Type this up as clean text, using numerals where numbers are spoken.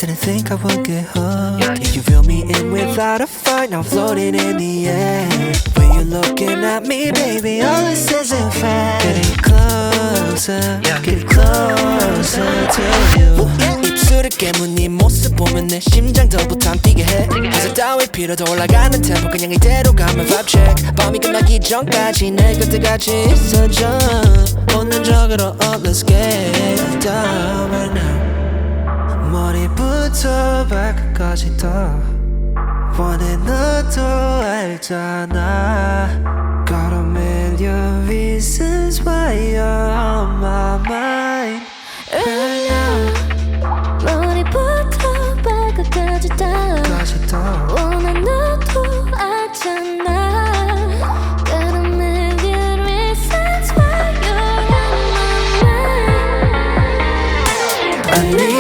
Didn't think I would get hooked. You feel me in without a fight, now floating in the air. When you're looking at me, baby, all this isn't fair. Getting closer, getting closer to you. 입술을 깨문 네 모습 보면 내 심장도 부탄 뛰게 해. 회사 따위 필요도 올라가는 템포 그냥 이대로 가면 vibe check. 밤이 끝나기 전까지 내 곁에 같이 있어줘. 본능적으로 let's get down right now. 머리부터 발끝까지 다 원해 너도 알잖아. Got a million reasons why you're on my mind right now. 머리부터 발끝까지 다 원해 너도 알잖아. Got a million reasons why you're on my mind.